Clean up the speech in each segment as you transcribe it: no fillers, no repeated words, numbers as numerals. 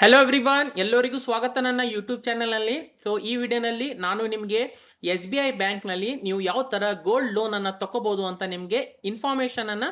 Hello everyone, ಎಲ್ಲರಿಗೂ ಸ್ವಾಗತ ನನ್ನ ಯೂಟ್ಯೂಬ್ ಚಾನೆಲ್ನಲ್ಲಿ. ಸೊ ಈ ವಿಡಿಯೋನಲ್ಲಿ ನಾನು ನಿಮಗೆ ಎಸ್ ಬಿ ಐ ಬ್ಯಾಂಕ್ನಲ್ಲಿ ನೀವು ಯಾವ ತರ ಗೋಲ್ಡ್ ಲೋನ್ ಅನ್ನ ತಗೋಬಹುದು ಅಂತ ನಿಮಗೆ ಇನ್ಫಾರ್ಮೇಶನ್ ಅನ್ನ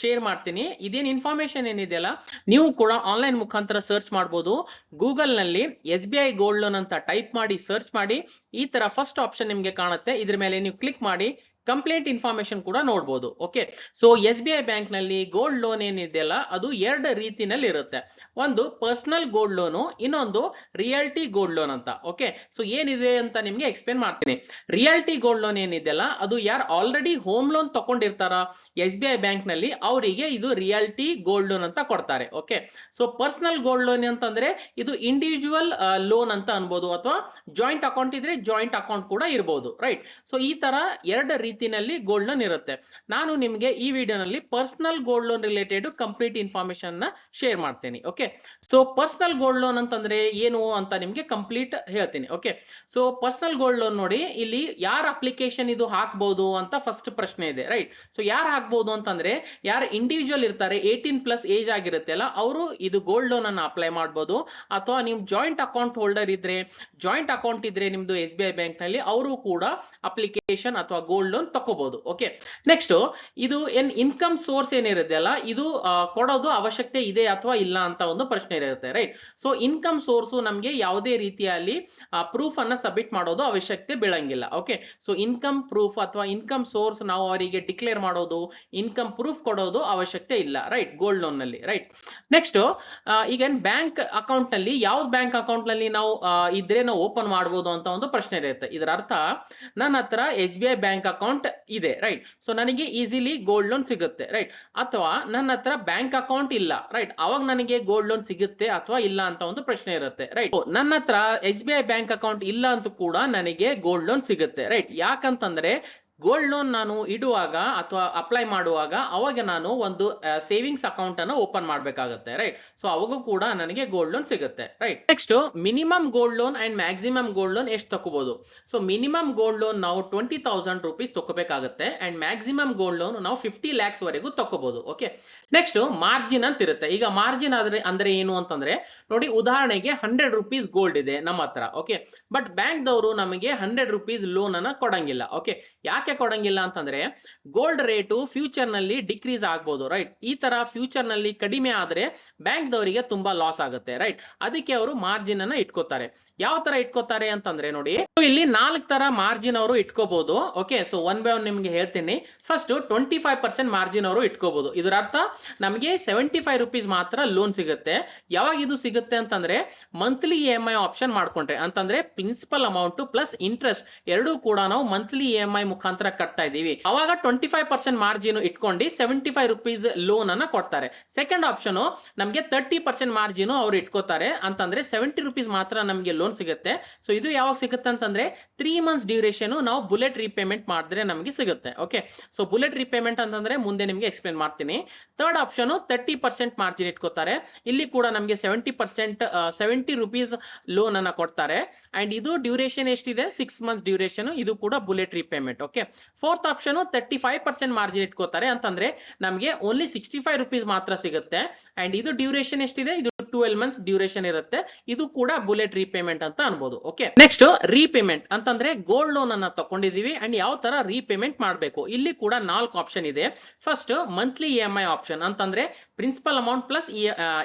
ಶೇರ್ ಮಾಡ್ತೀನಿ. ಇದೇನು ಇನ್ಫಾರ್ಮೇಶನ್ ಏನಿದೆಯಲ್ಲ, ನೀವು ಕೂಡ ಆನ್ಲೈನ್ ಮುಖಾಂತರ ಸರ್ಚ್ ಮಾಡಬಹುದು. ಗೂಗಲ್ ನಲ್ಲಿ S B I gold loan ಅಂತ ಟೈಪ್ ಮಾಡಿ ಸರ್ಚ್ ಮಾಡಿ, ಈ ತರ ಫಸ್ಟ್ ಆಪ್ಷನ್ ನಿಮಗೆ ಕಾಣುತ್ತೆ. ಇದ್ರ ಮೇಲೆ ನೀವು ಕ್ಲಿಕ್ ಮಾಡಿ ಕಂಪ್ಲೀಟ್ ಇನ್ಫಾರ್ಮೇಶನ್ ಕೂಡ ನೋಡಬಹುದು. Okay, so S B I bank ನಲ್ಲಿ ಗೋಲ್ಡ್ ಲೋನ್ ಏನಿದೆಯಲ್ಲ ಅದು ಎರಡು ರೀತಿನಲ್ಲಿ ಇರುತ್ತೆ. ಒಂದು ಪರ್ಸನಲ್ ಗೋಲ್ಡ್ ಲೋನು, ಇನ್ನೊಂದು ರಿಯಾಲಿಟಿ ಗೋಲ್ಡ್ ಲೋನ್ ಅಂತ. ಓಕೆ, ಸೊ ಏನಿದೆ ಅಂತ ನಿಮ್ಗೆ ಎಕ್ಸ್ಪ್ಲೇನ್ ಮಾಡ್ತೀನಿ. ರಿಯಾಲಿಟಿ ಗೋಲ್ಡ್ ಲೋನ್ ಏನಿದೆಯಲ್ಲ ಅದು ಯಾರು ಆಲ್ರೆಡಿ ಹೋಮ್ ಲೋನ್ ತಗೊಂಡಿರ್ತಾರ ಎಸ್ ಬಿ ಐ ಬ್ಯಾಂಕ್ ನಲ್ಲಿ ಅವರಿಗೆ ಇದು ರಿಯಾಲಿಟಿ ಗೋಲ್ಡ್ ಲೋನ್ ಅಂತ ಕೊಡ್ತಾರೆ. Okay, so personal gold loan ಅಂತಂದ್ರೆ ಇದು ಇಂಡಿವಿಜುವಲ್ ಲೋನ್ ಅಂತ ಅನ್ಬೋದು, ಅಥವಾ ಜಾಯಿಂಟ್ ಅಕೌಂಟ್ ಇದ್ರೆ ಜಾಯಿಂಟ್ ಅಕೌಂಟ್ ಕೂಡ ಇರಬಹುದು. ರೈಟ್, ಸೊ ಈ ತರ ಎರಡು ರೀತಿನಲ್ಲಿ ಗೋಲ್ಡ್ ಲೋನ್ ಇರುತ್ತೆ. ನಾನು ನಿಮಗೆ ಈ ವಿಡಿಯೋನಲ್ಲಿ personal gold loan related complete information ನ ಶೇರ್ ಮಾಡ್ತೇನೆ. Okay, so personal gold loan ಅಂತಂದ್ರೆ ಏನು ಅಂತ ನಿಮ್ಗೆ ಕಂಪ್ಲೀಟ್ ಹೇಳ್ತೀನಿ. Okay, so personal gold loan ನೋಡಿ, ಇಲ್ಲಿ ಯಾರ ಅಪ್ಲಿಕೇಶನ್ ಇದು ಹಾಕಬಹುದು ಅಂತ ಫಸ್ಟ್ ಪ್ರಶ್ನೆ ಇದೆ. ರೈಟ್, ಸೊ ಯಾರು ಹಾಕಬಹುದು ಅಂತಂದ್ರೆ ಯಾರು ಇಂಡಿವಿಜುವಲ್ ಇರ್ತಾರೆ, 18+ ಏಜ್ ಆಗಿರುತ್ತೆ ಅಲ್ಲ, ಅವರು ಇದು ಗೋಲ್ಡ್ ಲೋನ್ ಅನ್ನ ಅಪ್ಲೈ ಮಾಡಬಹುದು. ಅಥವಾ ನೀವು ಜಾಯಿಂಟ್ ಅಕೌಂಟ್ ಹೋಲ್ಡರ್ ಇದ್ರೆ, ಜಾಯಿಂಟ್ ಅಕೌಂಟ್ ಇದ್ರೆ ನಿಮ್ದು ಎಸ್ ಬಿ ಐ ಬ್ಯಾಂಕ್ ನಲ್ಲಿ, ಅವರು ಕೂಡ ಅಪ್ಲಿಕೇಶನ್ ಅಥವಾ ಗೋಲ್ಡ್ ಲೋನ್ ತಗೋಬಹುದು. ಓಕೆ, ನೆಕ್ಸ್ಟ್ ಇದು ಇನ್ಕಮ್ ಸೋರ್ಸ್ ಏನಿರುತ್ತೆ ಅಲ್ಲ, ಇದು ಕೊಡೋದು ಅವಶ್ಯಕತೆ ಇದೆ ಅಥವಾ ಇಲ್ಲ ಅಂತ ಒಂದು ಪ್ರಶ್ನೆ ಇರುತ್ತೆ. ರೈಟ್, ಸೊ ಇನ್ಕಮ್ ಸೋರ್ಸ್ ನಮಗೆ ಯಾವುದೇ ರೀತಿಯಲ್ಲಿ ಪ್ರೂಫ್ ಅನ್ನ ಸಬ್ಮಿಟ್ ಮಾಡೋದು ಅವಶ್ಯಕತೆ ಬೀಳಂಗಿಲ್ಲ. ಓಕೆ, ಸೊ ಇನ್ಕಮ್ ಪ್ರೂಫ್ ಅಥವಾ ಇನ್ಕಮ್ ಸೋರ್ಸ್ ನಾವು ಅವರಿಗೆ ಡಿಕ್ಲೇರ್ ಮಾಡೋದು, ಇನ್ಕಮ್ ಪ್ರೂಫ್ ಕೊಡೋದು ಅವಶ್ಯಕತೆ ಇಲ್ಲ. ರೈಟ್, ಗೋಲ್ಡ್ ಲೋನ್ ನಲ್ಲಿ. ರೈಟ್, ನೆಕ್ಸ್ಟ್ ಈಗ ಬ್ಯಾಂಕ್ ಅಕೌಂಟ್ ನಲ್ಲಿ ಯಾವ್ದು ಬ್ಯಾಂಕ್ ಅಕೌಂಟ್ ನಲ್ಲಿ ನಾವು ಇದ್ರೆ ನಾವು ಓಪನ್ ಮಾಡಬಹುದು ಅಂತ ಒಂದು ಪ್ರಶ್ನೆ ಇರುತ್ತೆ. ಇದರ ಅರ್ಥ ನನ್ನ ಹತ್ರ S B I bank account ಇದೆ. ರೈಟ್, ಸೊ ನನಗೆ ಈಸಿಲಿ ಗೋಲ್ಡ್ ಲೋನ್ ಸಿಗುತ್ತೆ. ರೈಟ್, ಅಥವಾ ನನ್ನ ಹತ್ರ ಬ್ಯಾಂಕ್ ಅಕೌಂಟ್ ಇಲ್ಲ. ರೈಟ್, ಅವಾಗ ನನಗೆ ಗೋಲ್ಡ್ ಲೋನ್ ಸಿಗುತ್ತೆ ಅಥವಾ ಇಲ್ಲ ಅಂತ ಒಂದು ಪ್ರಶ್ನೆ ಇರುತ್ತೆ. ರೈಟ್, ನನ್ನ ಹತ್ರ S B I bank account ಇಲ್ಲ ಅಂತ ಕೂಡ ನನಗೆ ಗೋಲ್ಡ್ ಲೋನ್ ಸಿಗುತ್ತೆ. ರೈಟ್, ಯಾಕಂತಂದ್ರೆ ಗೋಲ್ಡ್ ಲೋನ್ ನಾನು ಇಡುವಾಗ ಅಥವಾ ಅಪ್ಲೈ ಮಾಡುವಾಗ ಅವಾಗ ನಾನು ಒಂದು ಸೇವಿಂಗ್ಸ್ ಅಕೌಂಟ್ ಅನ್ನು ಓಪನ್ ಮಾಡಬೇಕಾಗುತ್ತೆ. ರೈಟ್, ಸೊ ಅವಾಗೂ ಕೂಡ ನನಗೆ ಗೋಲ್ಡ್ ಲೋನ್ ಸಿಗುತ್ತೆ. Right, next minimum gold loan and maximum gold loan ಎಷ್ಟು ತಗೋಬಹುದು. ಸೊ ಮಿನಿಮಮ್ ಗೋಲ್ಡ್ ಲೋನ್ ನಾವು 20,000 ರೂಪೀಸ್ ತಗೋಬೇಕಾಗುತ್ತೆ, ಅಂಡ್ ಮ್ಯಾಕ್ಸಿಮಮ್ ಗೋಲ್ಡ್ ಲೋನ್ ನಾವು 50 lakhs ವರೆಗೂ ತಗೋಬಹುದು. ಓಕೆ, ನೆಕ್ಸ್ಟ್ ಮಾರ್ಜಿನ್ ಅಂತ ಇರುತ್ತೆ. ಈಗ ಮಾರ್ಜಿನ್ ಅಂದ್ರೆ ಏನು ಅಂತಂದ್ರೆ ನೋಡಿ, ಉದಾಹರಣೆಗೆ 100 ರೂಪೀಸ್ ಗೋಲ್ಡ್ ಇದೆ ನಮ್ಮ ಹತ್ರ. ಓಕೆ, ಬಟ್ ಬ್ಯಾಂಕ್ ದವರು ನಮಗೆ 100 ರೂಪೀಸ್ ಲೋನ್ ಅನ್ನ ಕೊಡಂಗಿಲ್ಲ. ಓಕೆ, ಯಾಕೆ ಕೊಡಂಗಿಲ್ಲ ಅಂತಂದ್ರೆ ಗೋಲ್ಡ್ ರೇಟು ಫ್ಯೂಚರ್ ನಲ್ಲಿ ಡಿಕ್ರೀಸ್ ಆಗ್ಬೋದು. ರೈಟ್, ಈ ತರ ಫ್ಯೂಚರ್ ನಲ್ಲಿ ಕಡಿಮೆ ಆದ್ರೆ ಬ್ಯಾಂಕ್ ದವರಿಗೆ ತುಂಬಾ ಲಾಸ್ ಆಗುತ್ತೆ. ರೈಟ್, ಅದಕ್ಕೆ ಅವರು ಮಾರ್ಜಿನ್ ಅನ್ನ ಇಟ್ಕೋತಾರೆ. ಯಾವ ತರ ಇಟ್ಕೋತಾರೆ ಅಂತಂದ್ರೆ ನೋಡಿ, ಇಲ್ಲಿ 4 ತರ ಮಾರ್ಜಿನ್ ಅವರು ಇಟ್ಕೋಬಹುದು. Okay, so one by one ನಿಮ್ಗೆ ಹೇಳ್ತೀನಿ. ಫಸ್ಟ್ 25% ಮಾರ್ಜಿನ್ ಅವರು ಇಟ್ಕೋಬಹುದು. ಇದರ ಅರ್ಥ ನಮಗೆ 75 ರೂಪೀಸ್ ಮಾತ್ರ ಲೋನ್ ಸಿಗುತ್ತೆ. ಯಾವಾಗ ಇದು ಸಿಗುತ್ತೆ ಅಂತಂದ್ರೆ monthly E M I option ಮಾಡ್ಕೊಂಡ್ರೆ, ಅಂತಂದ್ರೆ ಪ್ರಿನ್ಸಿಪಲ್ ಅಮೌಂಟ್ ಪ್ಲಸ್ ಇಂಟ್ರೆಸ್ಟ್ ಎರಡೂ ಕೂಡ ನಾವು ಮಂತ್ಲಿ ಇ ಎಂ ಐ ಮುಖಾಂತರ ಕಟ್ತಾ ಇದೀವಿ. ಅವಾಗ 25% ಮಾರ್ಜಿನ್ ಇಟ್ಕೊಂಡು 75 ರೂಪೀಸ್ ಲೋನ್ ಅನ್ನ ಕೊಡ್ತಾರೆ. ಸೆಕೆಂಡ್ ಆಪ್ಷನ್ ನಮಗೆ 30% ಮಾರ್ಜಿನ್ ಅವರು ಇಟ್ಕೋತಾರೆ, ಅಂತಂದ್ರೆ 70 ರೂಪೀಸ್ ಮಾತ್ರ ನಮಗೆ ಲೋನ್ ಸಿಗುತ್ತೆ. ಸೊ ಇದು ಯಾವಾಗ ಸಿಗುತ್ತೆ ಅಂತಂದ್ರೆ 3 months ಡ್ಯೂರೇಷನ್ ನಾವು ಬುಲೆಟ್ ರೀಪೇಮೆಂಟ್ ಮಾಡಿದ್ರೆ ನಮಗೆ ಸಿಗುತ್ತೆ. ಓಕೆ, ಸೊ ಬುಲೆಟ್ ರೀಪೇಮೆಂಟ್ ಅಂತಂದ್ರೆ ಮುಂದೆ ನಿಮಗೆ ಎಕ್ಸ್ಪ್ಲೇನ್ ಮಾಡ್ತೀನಿ. ಥರ್ಡ್ ಆಪ್ಷನ್ 30% ಮಾರ್ಜಿನ್ ಇಟ್ಕೋತಾರೆ. ಇಲ್ಲಿ ಕೂಡ ನಮಗೆ 70 ರೂಪೀಸ್ ಲೋನ್ ಅನ್ನ ಕೊಡ್ತಾರೆ, ಅಂಡ್ ಇದು ಡ್ಯೂರೇಷನ್ ಎಷ್ಟಿದೆ, 6 months ಡ್ಯೂರೇಷನ್. ಇದು ಕೂಡ bullet repayment. Okay, fourth option 35% margin ಇಟ್ಕೋತಾರೆ, ಅಂತಂದ್ರೆ ನಮಗೆ ಓನ್ಲಿ 65 ರೂಪೀಸ್ ಮಾತ್ರ ಸಿಗುತ್ತೆ, ಅಂಡ್ ಇದು ಡ್ಯೂರೇಷನ್ ಎಷ್ಟಿದೆ, ಇದು 12 months ಡ್ಯೂರೇಷನ್ ಇರುತ್ತೆ. ಇದು ಕೂಡ ಬುಲೆಟ್ ರೀಪೇಮೆಂಟ್ ಅಂತ ಅನ್ಬೋದು. ಓಕೆ, ನೆಕ್ಸ್ಟ್ ರೀಪೇಮೆಂಟ್ ಅಂತಂದ್ರೆ ಗೋಲ್ಡ್ ಲೋನ್ ಅನ್ನ ತಗೊಂಡಿದೀವಿ ಅಂಡ್ ಯಾವ ತರ ರೀಪೇಮೆಂಟ್ ಮಾಡಬೇಕು. ಇಲ್ಲಿ ಕೂಡ 4 ಆಪ್ಷನ್ ಇದೆ. First monthly E M I option, ಅಂತಂದ್ರೆ ಪ್ರಿನ್ಸಿಪಲ್ ಅಮೌಂಟ್ ಪ್ಲಸ್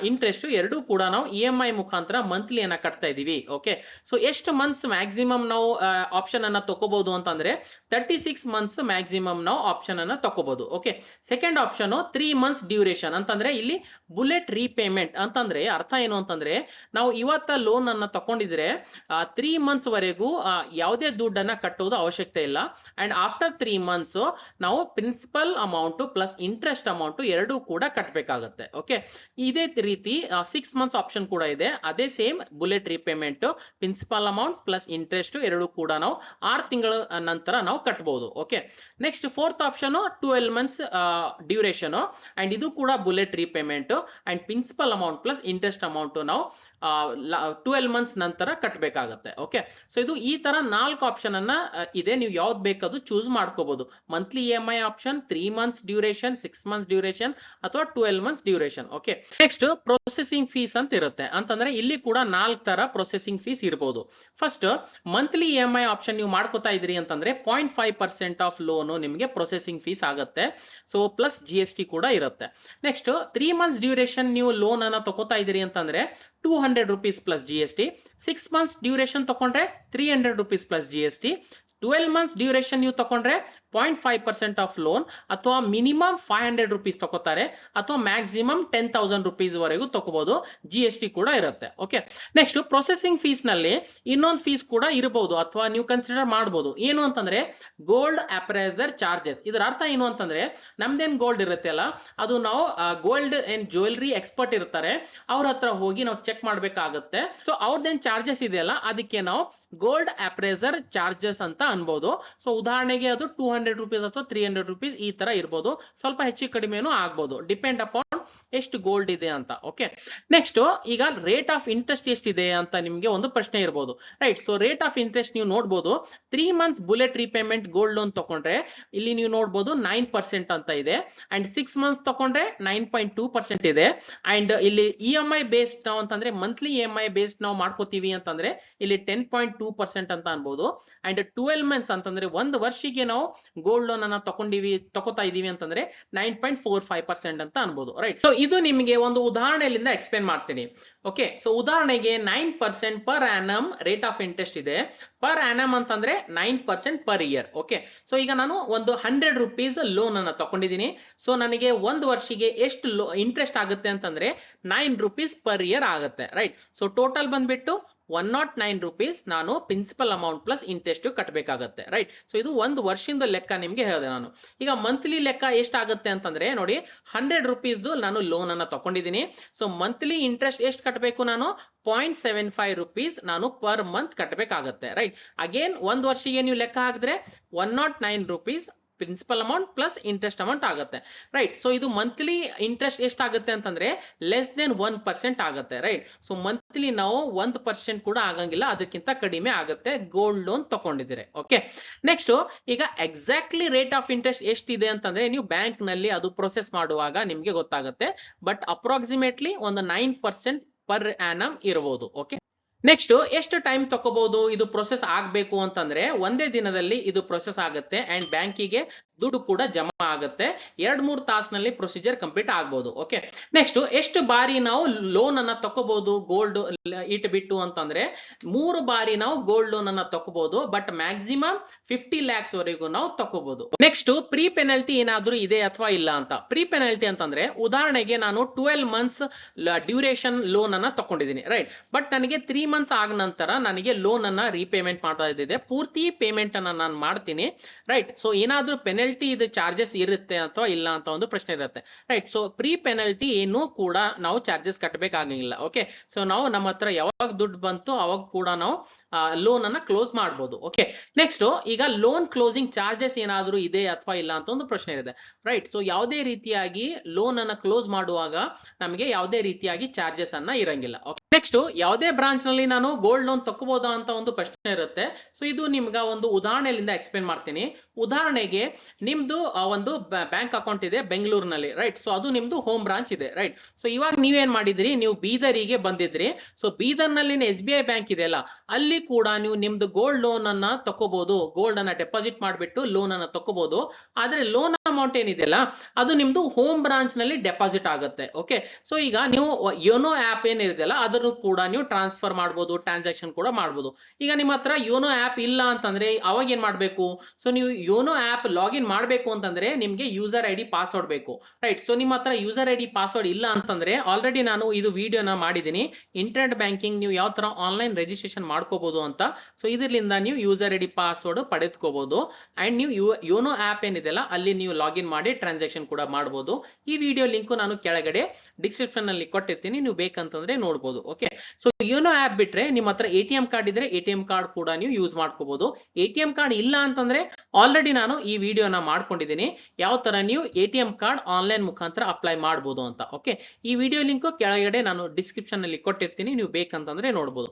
ಇಂಟ್ರೆಸ್ಟ್ ಎರಡೂ ಕೂಡ ನಾವು ಇ ಎಂ ಐ ಮುಖಾಂತರ ಮಂತ್ಲಿ ಅನ್ನ ಕಟ್ತಾ ಇದೀವಿ. ಓಕೆ, ಸೊ ಎಷ್ಟು ಮಂತ್ಸ್ ಮ್ಯಾಕ್ಸಿಮಮ್ ನಾವು ಆಪ್ಷನ್ ಅನ್ನ ತಗೋಬಹುದು ಅಂತಂದ್ರೆ 36 months ಮ್ಯಾಕ್ಸಿಮಮ್ ನಾವು ಆಪ್ಷನ್ ಅನ್ನ ತಗೋಬಹುದು. Okay, second option 3 months duration, ಅಂತಂದ್ರೆ ಇಲ್ಲಿ ಬುಲೆಟ್ ರೀಪೇಮೆಂಟ್ ಅಂತಂದ್ರೆ ಅರ್ಥ ಏನು ಅಂತಂದ್ರೆ ನಾವು ಇವತ್ತ ಲೋನ್ ಅನ್ನ ತಗೊಂಡಿದ್ರೆ 3 months ವರೆಗೂ ಯಾವುದೇ ದುಡ್ಡನ್ನ ಕಟ್ಟೋದು ಅವಶ್ಯಕತೆ ಇಲ್ಲ, ಅಂಡ್ ಆಫ್ಟರ್ 3 months ನಾವು principal amount plus interest amount ಎರಡೂ ಕೂಡ ಕಟ್ಟಬೇಕಾಗುತ್ತೆ. ಓಕೆ, ಇದೇ ರೀತಿ 6 months ಆಪ್ಷನ್ ಕೂಡ ಇದೆ. ಅದೇ same bullet repayment, principal amount plus interest ಎರಡೂ ಕೂಡ ನಾವು 6 ತಿಂಗಳ ನಂತರ ನಾವು ಕಟ್ಟಬಹುದು. Okay, next fourth option 12 months duration, and ಇದು ಕೂಡ bullet repayment, and principal amount plus interest amount ನಾವು 12 ಮಂತ್ಸ್ ನಂತರ ಕಟ್ಟಬೇಕಾಗತ್ತೆ. ಓಕೆ, ಸೊ ಇದು ಈ ತರ 4 ಆಪ್ಷನ್ ಅನ್ನ ಇದೆ, ನೀವು ಯಾವ್ದು ಬೇಕಾದ್ರೂ ಚೂಸ್ ಮಾಡ್ಕೋಬಹುದು. Monthly EMI option, 3 months duration, 6 months duration ಅಥವಾ 12 months duration. Okay, next processing fees ಅಂತ ಇರುತ್ತೆ. ಅಂತಂದ್ರೆ ಇಲ್ಲಿ ಕೂಡ 4 ತರ ಪ್ರೊಸೆಸಿಂಗ್ ಫೀಸ್ ಇರಬಹುದು. ಫಸ್ಟ್ ಮಂತ್ಲಿ EMI ಆಪ್ಷನ್ ನೀವು ಮಾಡ್ಕೋತಾ ಇದ್ರಿ ಅಂತಂದ್ರೆ 0.5% ಆಫ್ ಲೋನ್ ನಿಮಗೆ ಪ್ರೊಸೆಸಿಂಗ್ ಫೀಸ್ ಆಗುತ್ತೆ. ಸೊ ಪ್ಲಸ್ GST ಕೂಡ ಇರುತ್ತೆ. ನೆಕ್ಸ್ಟ್ 3 ಮಂತ್ಸ್ ಡ್ಯೂರೇಷನ್ ನೀವು ಲೋನ್ ಅನ್ನ ತಗೋತಾ ಇದ್ರಿ ಅಂತಂದ್ರೆ 200 rupees plus GST. 6 months duration ತಕೊಂಡ್ರೆ 300 rupees plus GST. 12 months duration ನೀವು ತಕೊಂಡ್ರೆ 0.5% ಆಫ್ ಲೋನ್ ಅಥವಾ ಮಿನಿಮಮ್ 500 rupees ತಗೋತಾರೆ ಅಥವಾ ಮ್ಯಾಕ್ಸಿಮಮ್ 10,000 rupees ವರೆಗೂ ತಗೋಬಹುದು. GST ಕೂಡ ಇರುತ್ತೆ. ಓಕೆ, ನೆಕ್ಸ್ಟ್ ಪ್ರೊಸೆಸಿಂಗ್ ಫೀಸ್ ನಲ್ಲಿ ಇನ್ನೊಂದು ಫೀಸ್ ಕೂಡ ಇರಬಹುದು ಅಥವಾ ನೀವು ಕನ್ಸಿಡರ್ ಮಾಡಬಹುದು. ಏನು ಅಂತಂದ್ರೆ ಗೋಲ್ಡ್ ಅಪ್ರೈಸರ್ ಚಾರ್ಜಸ್. ಇದರ ಅರ್ಥ ಏನು ಅಂತಂದ್ರೆ ನಮ್ದೇನ್ ಗೋಲ್ಡ್ ಇರುತ್ತೆ ಅಲ್ಲ, ಅದು ನಾವು ಗೋಲ್ಡ್ ಅಂಡ್ ಜ್ಯುವೆಲರಿ ಎಕ್ಸ್ಪರ್ಟ್ ಇರ್ತಾರೆ, ಅವ್ರ ಹತ್ರ ಹೋಗಿ ನಾವು ಚೆಕ್ ಮಾಡ್ಬೇಕಾಗತ್ತೆ. ಸೊ ಅವ್ರದ್ದೇನ್ ಚಾರ್ಜಸ್ ಇದೆಯಲ್ಲ ಅದಕ್ಕೆ ನಾವು ಗೋಲ್ಡ್ ಅಪ್ರೈಸರ್ ಚಾರ್ಜಸ್ ಅಂತ ಅನ್ಬೋದು. ಸೊ ಉದಾಹರಣೆಗೆ ಅದು 200 rupees ಅಥವಾ 300 rupees ಈ ತರ ಇರ್ಬೋದು, ಸ್ವಲ್ಪ ಹೆಚ್ಚು ಕಡಿಮೆನೂ ಆಗ್ಬೋದು, ಡಿಪೆಂಡ್ ಅಪಾನ್ ಎಷ್ಟು ಗೋಲ್ಡ್ ಇದೆ ಅಂತ. ಓಕೆ, ನೆಕ್ಸ್ಟ್ ಈಗ ರೇಟ್ ಆಫ್ ಇಂಟ್ರೆಸ್ಟ್ ಎಷ್ಟಿದೆ ಅಂತ ನಿಮ್ಗೆ ಒಂದು ಪ್ರಶ್ನೆ ಇರಬಹುದು, right? So rate of interest ನೀವು ನೋಡಬಹುದು. 3 months bullet repayment gold loan ತಗೊಂಡ್ರೆ ಇಲ್ಲಿ ನೀವು ನೋಡಬಹುದು 9% ಅಂತ ಇದೆ, ಅಂಡ್ 6 ಮಂತ್ಸ್ ತಗೊಂಡ್ರೆ 9.2% ಇದೆ. ಅಂಡ್ ಇಲ್ಲಿ EMI ಬೇಸ್ಡ್ ನಾವು ಅಂತಂದ್ರೆ ಮಂತ್ಲಿ EMI ಬೇಸ್ಡ್ ನಾವು ಮಾಡ್ಕೋತೀವಿ ಅಂತಂದ್ರೆ ಇಲ್ಲಿ 10.2% ಅಂತ ಅನ್ಬೋದು. ಅಂಡ್ 12 ಮಂತ್ಸ್ ಅಂತಂದ್ರೆ ಒಂದು ವರ್ಷಕ್ಕೆ ನಾವು ಗೋಲ್ಡ್ ಲೋನ್ ಅನ್ನ ತಗೋತಾ ಇದೀವಿ ಅಂತಂದ್ರೆ 9.45% ಅಂತ ಅನ್ಬೋದು, ರೈಟ್? ಸೊ ಇದು ನಿಮಗೆ ಒಂದು ಉದಾಹರಣೆಯಿಂದ ಎಕ್ಸ್ಪ್ಲೇನ್ ಮಾಡ್ತೀನಿ. ಓಕೆ, ಸೊ ಉದಾಹರಣೆಗೆ 9% per annum rate of interest ಇದೆ. ಪರ್ ಆನಮ್ ಅಂತಂದ್ರೆ 9% ಪರ್ ಇಯರ್. ಓಕೆ, ಸೊ ಈಗ ನಾನು ಒಂದು 100 rupees ಲೋನ್ ಅನ್ನ ತಗೊಂಡಿದ್ದೀನಿ. ಸೊ ನನಗೆ ಒಂದು ವರ್ಷಕ್ಕೆ ಎಷ್ಟು ಇಂಟ್ರೆಸ್ಟ್ ಆಗುತ್ತೆ ಅಂತಂದ್ರೆ 9 rupees ಪರ್ ಇಯರ್ ಆಗುತ್ತೆ, ರೈಟ್? ಸೊ ಟೋಟಲ್ ಬಂದ್ಬಿಟ್ಟು 109 rupees ನಾನು ಪ್ರಿನ್ಸಿಪಲ್ ಅಮೌಂಟ್ ಪ್ಲಸ್ ಇಂಟ್ರೆಸ್ಟ್ ಕಟ್ಟಬೇಕಾಗತ್ತೆ, ರೈಟ್? ಸೊ ಇದು ಒಂದು ವರ್ಷದಿಂದ ಲೆಕ್ಕ ನಿಮ್ಗೆ ಹೇಳಿದೆ ನಾನು. ಈಗ ಮಂತ್ಲಿ ಲೆಕ್ಕ ಎಷ್ಟಾಗುತ್ತೆ ಅಂತಂದ್ರೆ ನೋಡಿ, 100 rupees ನಾನು ಲೋನ್ ಅನ್ನ ತಗೊಂಡಿದ್ದೀನಿ. ಸೊ ಮಂತ್ಲಿ ಇಂಟ್ರೆಸ್ಟ್ ಎಷ್ಟು ಕಟ್ಟಬೇಕು ನಾನು? 0.75 rupees ನಾನು ಪರ್ ಮಂತ್ ಕಟ್ಟಬೇಕಾಗತ್ತೆ, ರೈಟ್? ಅಗೇನ್ ಒಂದು ವರ್ಷಕ್ಕೆ ನೀವು ಲೆಕ್ಕ ಹಾಕಿದ್ರೆ 109 rupees principal amount plus interest amount ಆಗುತ್ತೆ, ರೈಟ್? ಸೊ ಇದು ಮಂತ್ಲಿ ಇಂಟ್ರೆಸ್ಟ್ ಎಷ್ಟಾಗುತ್ತೆ ಅಂತಂದ್ರೆ ಲೆಸ್ ದೆನ್ 1% ಆಗುತ್ತೆ, ರೈಟ್? ಸೊ ಮಂತ್ಲಿ ನಾವು 1% ಕೂಡ ಆಗಂಗಿಲ್ಲ, ಅದಕ್ಕಿಂತ ಕಡಿಮೆ ಆಗುತ್ತೆ ಗೋಲ್ಡ್ ಲೋನ್ ತಗೊಂಡಿದ್ರೆ. ಓಕೆ, ನೆಕ್ಸ್ಟ್ ಈಗ ಎಕ್ಸಾಕ್ಟ್ಲಿ ರೇಟ್ ಆಫ್ ಇಂಟ್ರೆಸ್ಟ್ ಎಷ್ಟಿದೆ ಅಂತಂದ್ರೆ ನೀವು ಬ್ಯಾಂಕ್ ನಲ್ಲಿ ಅದು ಪ್ರೊಸೆಸ್ ಮಾಡುವಾಗ ನಿಮ್ಗೆ ಗೊತ್ತಾಗುತ್ತೆ. ಬಟ್ ಅಪ್ರಾಕ್ಸಿಮೇಟ್ಲಿ ಒಂದು 9% ಪರ್ ಆನಮ್ ಇರಬಹುದು. ಓಕೆ, ನೆಕ್ಸ್ಟ್ ಎಷ್ಟು ಟೈಮ್ ತಗೋಬಹುದು ಇದು ಪ್ರೊಸೆಸ್ ಆಗ್ಬೇಕು ಅಂತಂದ್ರೆ ಒಂದೇ ದಿನದಲ್ಲಿ ಇದು ಪ್ರೊಸೆಸ್ ಆಗುತ್ತೆ ಅಂಡ್ ಬ್ಯಾಂಕಿಗೆ ದುಡ್ಡು ಕೂಡ ಜಮಾ ಆಗುತ್ತೆ. 2-3 ತಾಸಿನಲ್ಲಿ ಪ್ರೊಸೀಜರ್ ಕಂಪ್ಲೀಟ್ ಆಗ್ಬಹುದು. ಓಕೆ, ನೆಕ್ಸ್ಟ್ ಎಷ್ಟು ಬಾರಿ ನಾವು ಲೋನ್ ಅನ್ನ ತಗೋಬಹುದು ಗೋಲ್ಡ್ ಇಟ್ಬಿಟ್ಟು ಅಂತಂದ್ರೆ 3 ಬಾರಿ ನಾವು ಗೋಲ್ಡ್ ಲೋನ್ ಅನ್ನ ತಗೋಬಹುದು, ಬಟ್ ಮ್ಯಾಕ್ಸಿಮಮ್ 50 lakhs ವರೆಗೂ ನಾವು ತಗೋಬಹುದು. ನೆಕ್ಸ್ಟ್ ಪ್ರೀ ಪೆನಲ್ಟಿ ಏನಾದ್ರೂ ಇದೆ ಅಥವಾ ಇಲ್ಲ ಅಂತ. ಪ್ರೀ ಪೆನಲ್ಟಿ ಅಂತಂದ್ರೆ ಉದಾಹರಣೆಗೆ ನಾನು 12 ಮಂತ್ಸ್ ಡ್ಯೂರೇಷನ್ ಲೋನ್ ಅನ್ನ ತಗೊಂಡಿದ್ದೀನಿ, ರೈಟ್? ಬಟ್ ನನಗೆ 3 ಮಂತ್ಸ್ ಆಗ ನಂತರ ನನಗೆ ಲೋನ್ ಅನ್ನ ರೀಪೇಮೆಂಟ್ ಮಾಡ್ತಾ ಇದ್ದಿದೆ, ಪೂರ್ತಿ ಪೇಮೆಂಟ್ ಅನ್ನ ನಾನು ಮಾಡ್ತೀನಿ, ರೈಟ್? ಸೊ ಏನಾದ್ರೂ ಪೆನಲ್ಟಿ ಇದು ಚಾರ್ಜಸ್ ಇರುತ್ತೆ ಅಥವಾ ಇಲ್ಲ ಅಂತ ಒಂದು ಪ್ರಶ್ನೆ ಇರುತ್ತೆ, ರೈಟ್? ಸೊ ಪ್ರೀ ಪೆನಲ್ಟಿ ಏನು ಕೂಡ ನಾವು ಚಾರ್ಜಸ್ ಕಟ್ಟಬೇಕಾಗಿಲ್ಲ. ಓಕೆ, ಸೊ ನಾವು ನಮ್ಮ ಹತ್ರ ಯಾವಾಗ ದುಡ್ಡು ಬಂತು ಅವಾಗ ಕೂಡ ನಾವು ಲೋನ್ ಅನ್ನ ಕ್ಲೋಸ್ ಮಾಡಬಹುದು. ಓಕೆ, ನೆಕ್ಸ್ಟ್ ಈಗ ಲೋನ್ ಕ್ಲೋಸಿಂಗ್ ಚಾರ್ಜಸ್ ಏನಾದ್ರೂ ಇದೆ ಅಥವಾ ಇಲ್ಲ ಅಂತ ಒಂದು ಪ್ರಶ್ನೆ ಇದೆ, ರೈಟ್? ಸೊ ಯಾವುದೇ ರೀತಿಯಾಗಿ ಲೋನ್ ಅನ್ನ ಕ್ಲೋಸ್ ಮಾಡುವಾಗ ನಮಗೆ ಯಾವುದೇ ರೀತಿಯಾಗಿ ಚಾರ್ಜಸ್ ಅನ್ನ ಇರಂಗಿಲ್ಲ. ನೆಕ್ಸ್ಟ್ ಯಾವುದೇ ಬ್ರಾಂಚ್ ನಲ್ಲಿ ನಾನು ಗೋಲ್ಡ್ ಲೋನ್ ತಗೋಬಹುದಾ ಅಂತ ಒಂದು ಪ್ರಶ್ನೆ ಇರುತ್ತೆ. ಸೊ ಇದು ನಿಮ್ಗೆ ಒಂದು ಉದಾಹರಣೆಯಿಂದ ಎಕ್ಸ್ಪ್ಲೇನ್ ಮಾಡ್ತೀನಿ. ಉದಾಹರಣೆಗೆ ನಿಮ್ದು ಒಂದು ಬ್ಯಾಂಕ್ ಅಕೌಂಟ್ ಇದೆ ಬೆಂಗಳೂರಿನಲ್ಲಿ, ರೈಟ್? ಸೊ ಅದು ನಿಮ್ದು ಹೋಮ್ ಬ್ರಾಂಚ್ ಇದೆ, ರೈಟ್? ಸೊ ಇವಾಗ ನೀವೇನ್ ಮಾಡಿದ್ರಿ, ನೀವು ಬೀದರಿಗೆ ಬಂದಿದ್ರಿ. ಸೊ ಬೀದರ್ ನಲ್ಲಿ SBI ಬ್ಯಾಂಕ್ ಇದೆ ಅಲ್ಲ, ಅಲ್ಲಿ ಕೂಡ ನೀವು ನಿಮ್ದು ಗೋಲ್ಡ್ ಲೋನ್ ಅನ್ನ ತಗೋಬಹುದು, ಗೋಲ್ಡ್ ಅನ್ನ ಡೆಪಾಸಿಟ್ ಮಾಡಿಬಿಟ್ಟು ಲೋನ್ ಅನ್ನ ತಗೋಬಹುದು. ಆದ್ರೆ ಲೋನ್ ಅಮೌಂಟ್ ಏನಿದೆಯಲ್ಲ ಅದು ನಿಮ್ದು ಹೋಮ್ ಬ್ರಾಂಚ್ ನಲ್ಲಿ ಡೆಪಾಸಿಟ್ ಆಗುತ್ತೆ. ಓಕೆ, ಸೊ ಈಗ ನೀವು ಯೋನೋ ಆಪ್ ಏನಿದೆಯಲ್ಲ ಅದನ್ನು ಕೂಡ ನೀವು ಟ್ರಾನ್ಸ್ಫರ್ ಮಾಡಬಹುದು, ಟ್ರಾನ್ಸಾಕ್ಷನ್ ಕೂಡ ಮಾಡಬಹುದು. ಈಗ ನಿಮ್ಮ ಹತ್ರ ಯೋನೋ ಆಪ್ ಇಲ್ಲ ಅಂತಂದ್ರೆ ಅವಾಗ ಏನ್ ಮಾಡ್ಬೇಕು? ಸೊ ನೀವು ಯೋನೋ ಆಪ್ ಲಾಗಿನ್ ಮಾಡಬೇಕು ಅಂತಂದ್ರೆ ನಿಮ್ಗೆ ಯೂಸರ್ ID ಪಾಸ್ವರ್ಡ್ ಬೇಕು, ರೈಟ್? ಸೊ ನಿಮ್ಮ ಹತ್ರ ಯೂಸರ್ ID ಪಾಸ್ವರ್ಡ್ ಇಲ್ಲ ಅಂತಂದ್ರೆ ಆಲ್ರೆಡಿ ನಾನು ಇದು ವಿಡಿಯೋನ ಮಾಡಿದ್ದೀನಿ, ಇಂಟರ್ನೆಟ್ ಬ್ಯಾಂಕಿಂಗ್ ನೀವು ಯಾವ ತರ ಆನ್ಲೈನ್ ರಿಜಿಸ್ಟ್ರೇಷನ್ ಮಾಡ್ಕೋಬಹುದು ಅಂತ. ಸೊ ಇದರಿಂದ ನೀವು ಯೂಸರ್ ID ಪಾಸ್ವರ್ಡ್ ಪಡೆದುಕೋಬಹುದು ಅಂಡ್ ನೀವು ಯೋನೋ ಆಪ್ ಏನಿದೆಯಲ್ಲ ಅಲ್ಲಿ ನೀವು ಲಾಗಿನ್ ಮಾಡಿ ಟ್ರಾನ್ಸಾಕ್ಷನ್ ಕೂಡ ಮಾಡಬಹುದು. ಈ ವಿಡಿಯೋ ಲಿಂಕ್ ನಾನು ಕೆಳಗಡೆ ಡಿಸ್ಕ್ರಿಪ್ಷನ್ ನಲ್ಲಿ ಕೊಟ್ಟಿರ್ತೀನಿ, ನೀವು ಬೇಕಂತಂದ್ರೆ ನೋಡಬಹುದು. ಓಕೆ, ಸೊ ಯೋನೋ ಆಪ್ ಬಿಟ್ರೆ ನಿಮ್ಮ ಹತ್ರ ATM ಕಾರ್ಡ್ ಇದ್ರೆ ATM ಕಾರ್ಡ್ ಕೂಡ ನೀವು ಯೂಸ್ ಮಾಡ್ಕೋಬಹುದು. ATM ಕಾರ್ಡ್ ಇಲ್ಲ ಅಂತಂದ್ರೆ ಆಲ್ರೆಡಿ ನಾನು ಈ ವಿಡಿಯೋನ ಅನ್ನ ಮಾಡ್ಕೊಂಡಿದ್ದೀನಿ ಯಾವ ತರ ನೀವು ATM ಕಾರ್ಡ್ ಆನ್ಲೈನ್ ಮುಖಾಂತರ ಅಪ್ಲೈ ಮಾಡಬಹುದು ಅಂತ. ಓಕೆ, ಈ ವಿಡಿಯೋ ಲಿಂಕ್ ಕೆಳಗಡೆ ನಾನು ಡಿಸ್ಕ್ರಿಪ್ಷನ್ ನಲ್ಲಿ ಕೊಟ್ಟಿರ್ತೀನಿ, ನೀವು ಬೇಕಂತಂದ್ರೆ ನೋಡಬಹುದು.